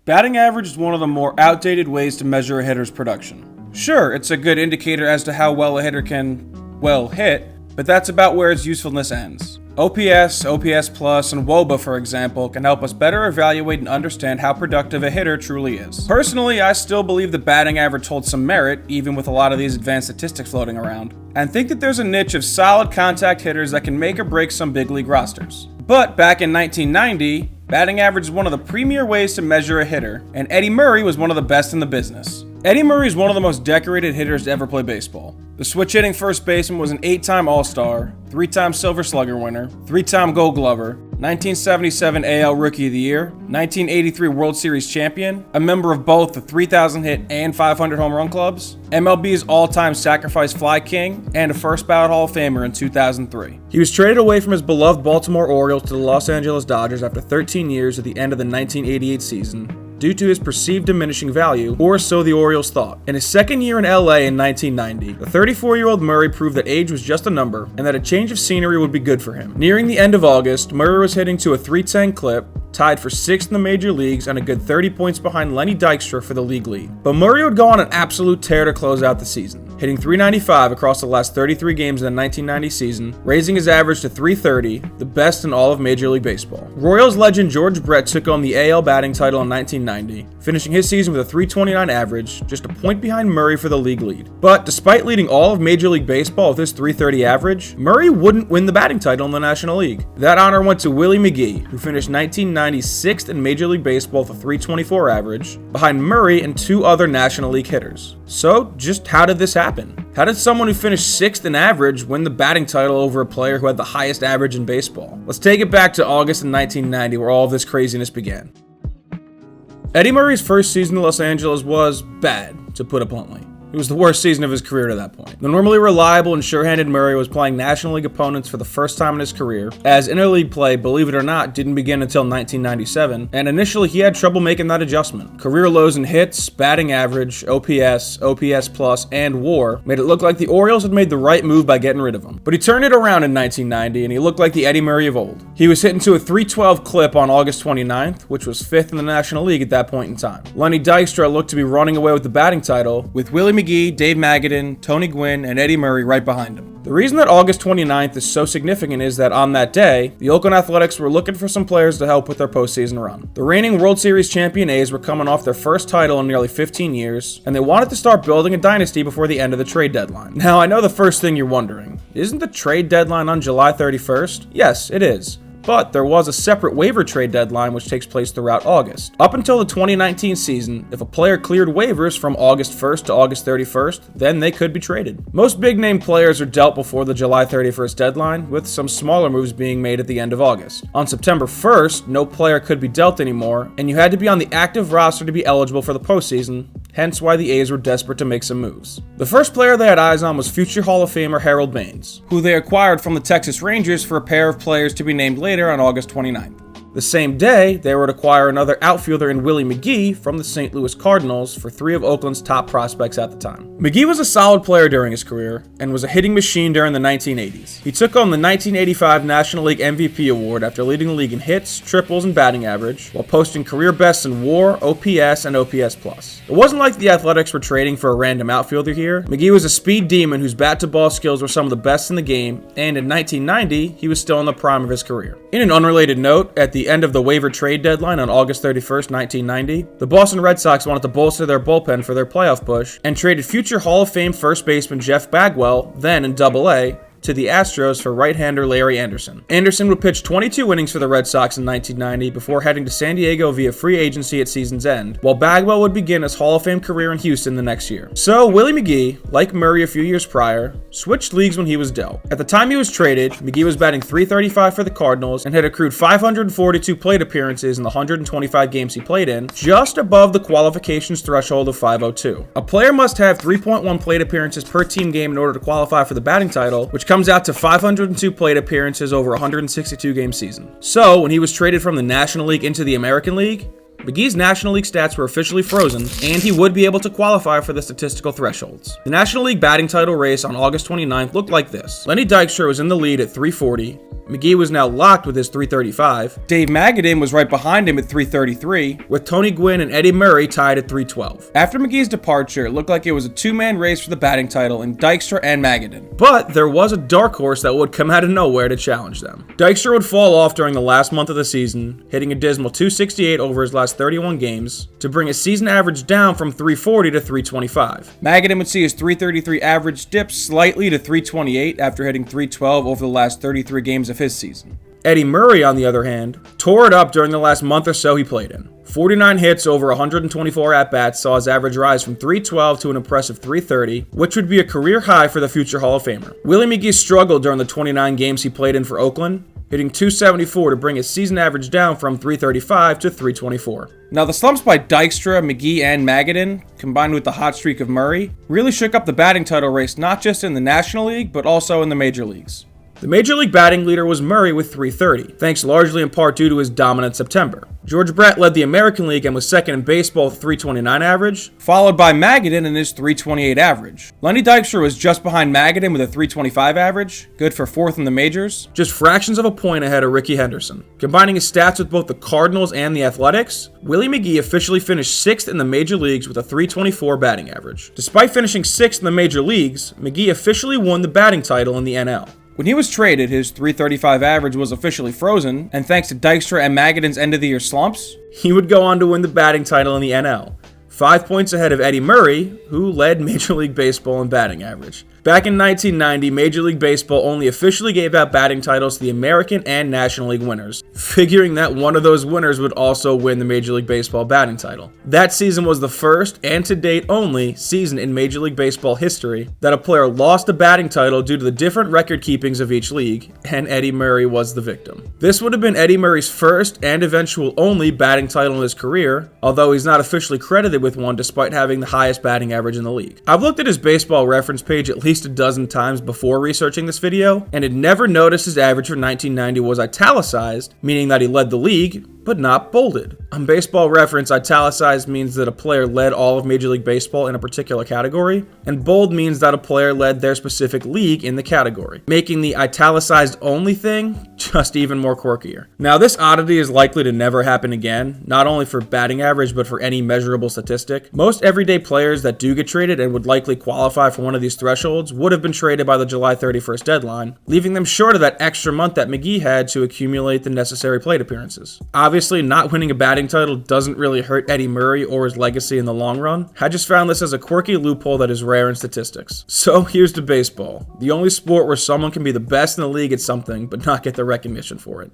Batting average is one of the more outdated ways to measure a hitter's production. Sure, it's a good indicator as to how well a hitter can, hit, but that's about where its usefulness ends. OPS, OPS Plus, and WOBA, for example, can help us better evaluate and understand how productive a hitter truly is. Personally, I still believe the batting average holds some merit, even with a lot of these advanced statistics floating around, and think that there's a niche of solid contact hitters that can make or break some big league rosters. But back in 1990, batting average is one of the premier ways to measure a hitter, and Eddie Murray was one of the best in the business. Eddie Murray is one of the most decorated hitters to ever play baseball. The switch-hitting first baseman was an 8-time All-Star, 3-time Silver Slugger winner, 3-time Gold Glover, 1977 AL Rookie of the Year, 1983 World Series champion, a member of both the 3,000 hit and 500 home run clubs, MLB's all-time sacrifice fly king, and a first ballot Hall of Famer in 2003. He was traded away from his beloved Baltimore Orioles to the Los Angeles Dodgers after 13 years at the end of the 1988 season, due to his perceived diminishing value, or so the Orioles thought. In his second year in LA in 1990, the 34-year-old Murray proved that age was just a number and that a change of scenery would be good for him. Nearing the end of August, Murray was hitting to a .310 clip, tied for 6th in the major leagues and a good 30 points behind Lenny Dykstra for the league lead. But Murray would go on an absolute tear to close out the season, hitting .395 across the last 33 games in the 1990 season, raising his average to .330, the best in all of Major League Baseball. Royals legend George Brett took home the AL batting title in 1990, finishing his season with a .329 average, just a point behind Murray for the league lead. But despite leading all of Major League Baseball with his .330 average, Murray wouldn't win the batting title in the National League. That honor went to Willie McGee, who finished 1996th in Major League Baseball with a .324 average, behind Murray and 2 other National League hitters. So, just how did this happen? How did someone who finished 6th in average win the batting title over a player who had the highest average in baseball? Let's take it back to August in 1990, where all of this craziness began. Eddie Murray's first season in Los Angeles was bad, to put it bluntly. It was the worst season of his career to that point. The normally reliable and sure-handed Murray was playing National League opponents for the first time in his career, as interleague play, believe it or not, didn't begin until 1997, and initially he had trouble making that adjustment. Career lows in hits, batting average, OPS, OPS Plus, and WAR made it look like the Orioles had made the right move by getting rid of him. But he turned it around in 1990, and he looked like the Eddie Murray of old. He was hitting to a .312 clip on August 29th, which was 5th in the National League at that point in time. Lenny Dykstra looked to be running away with the batting title, with Willie McGee, Dave Magadan, Tony Gwynn, and Eddie Murray right behind him. The reason that August 29th is so significant is that on that day, the Oakland Athletics were looking for some players to help with their postseason run. The reigning World Series champion A's were coming off their first title in nearly 15 years, and they wanted to start building a dynasty before the end of the trade deadline. Now, I know the first thing you're wondering, isn't the trade deadline on July 31st? Yes, it is. But there was a separate waiver trade deadline which takes place throughout August. Up until the 2019 season, if a player cleared waivers from August 1st to August 31st, then they could be traded. Most big-name players are dealt before the July 31st deadline, with some smaller moves being made at the end of August. On September 1st, no player could be dealt anymore, and you had to be on the active roster to be eligible for the postseason, hence why the A's were desperate to make some moves. The first player they had eyes on was future Hall of Famer Harold Baines, who they acquired from the Texas Rangers for a pair of players to be named later on August 29th. The same day, they would acquire another outfielder in Willie McGee from the St. Louis Cardinals for 3 of Oakland's top prospects at the time. McGee was a solid player during his career and was a hitting machine during the 1980s. He took home the 1985 National League MVP award after leading the league in hits, triples, and batting average, while posting career bests in WAR, OPS, and OPS Plus. It wasn't like the Athletics were trading for a random outfielder here. McGee was a speed demon whose bat-to-ball skills were some of the best in the game, and in 1990, he was still in the prime of his career. In an unrelated note, at the end of the waiver trade deadline on August 31st, 1990, the Boston Red Sox wanted to bolster their bullpen for their playoff push and traded future Hall of Fame first baseman Jeff Bagwell, then in Double-A, to the Astros for right-hander Larry Anderson. Anderson would pitch 22 innings for the Red Sox in 1990 before heading to San Diego via free agency at season's end, while Bagwell would begin his Hall of Fame career in Houston the next year. So Willie McGee, like Murray a few years prior, switched leagues when he was dealt. At the time he was traded, McGee was batting .335 for the Cardinals and had accrued 542 plate appearances in the 125 games he played in, just above the qualifications threshold of 502. A player must have 3.1 plate appearances per team game in order to qualify for the batting title, which comes out to 502 plate appearances over a 162 game season. So, when he was traded from the National League into the American League, McGee's National League stats were officially frozen, and he would be able to qualify for the statistical thresholds. The National League batting title race on August 29th looked like this. Lenny Dykstra was in the lead at .340, McGee was now locked with his .335. Dave Magadan was right behind him at .333, with Tony Gwynn and Eddie Murray tied at .312. After McGee's departure, it looked like it was a two-man race for the batting title in Dykstra and Magadan. But there was a dark horse that would come out of nowhere to challenge them. Dykstra would fall off during the last month of the season, hitting a dismal .268 over his last 31 games, to bring his season average down from .340 to .325. Magadan would see his .333 average dip slightly to .328 after hitting .312 over the last 33 games of his season. Eddie Murray, on the other hand, tore it up during the last month or so he played in. 49 hits over 124 at-bats saw his average rise from .312 to an impressive .330, which would be a career high for the future Hall of Famer. Willie McGee struggled during the 29 games he played in for Oakland, hitting .274 to bring his season average down from .335 to .324. Now, the slumps by Dykstra, McGee, and Magadan, combined with the hot streak of Murray, really shook up the batting title race not just in the National League, but also in the major leagues. The Major League batting leader was Murray with .330, thanks largely in part due to his dominant September. George Brett led the American League and was second in baseball with .329 average, followed by Magadan and his .328 average. Lenny Dykstra was just behind Magadan with a .325 average, good for fourth in the majors, just fractions of a point ahead of Rickey Henderson. Combining his stats with both the Cardinals and the Athletics, Willie McGee officially finished sixth in the major leagues with a .324 batting average. Despite finishing sixth in the major leagues, McGee officially won the batting title in the NL. When he was traded, his .335 average was officially frozen, and thanks to Dykstra and Magadan's end-of-the-year slumps, he would go on to win the batting title in the NL, 5 points ahead of Eddie Murray, who led Major League Baseball in batting average. Back in 1990, Major League Baseball only officially gave out batting titles to the American and National League winners, figuring that one of those winners would also win the Major League Baseball batting title. That season was the first, and to date only, season in Major League Baseball history that a player lost a batting title due to the different record keepings of each league, and Eddie Murray was the victim. This would have been Eddie Murray's first and eventual only batting title in his career, although he's not officially credited with one despite having the highest batting average in the league. I've looked at his baseball reference page at least a dozen times before researching this video, and had never noticed his average for 1990 was italicized, meaning that he led the league, but not bolded. On Baseball Reference, italicized means that a player led all of Major League Baseball in a particular category, and bold means that a player led their specific league in the category, making the italicized only thing just even more quirkier. Now, this oddity is likely to never happen again, not only for batting average, but for any measurable statistic. Most everyday players that do get traded and would likely qualify for one of these thresholds would have been traded by the July 31st deadline, leaving them short of that extra month that McGee had to accumulate the necessary plate appearances. Obviously, not winning a batting title doesn't really hurt Eddie Murray or his legacy in the long run. I just found this as a quirky loophole that is rare in statistics. So here's to baseball, the only sport where someone can be the best in the league at something but not get the recognition for it.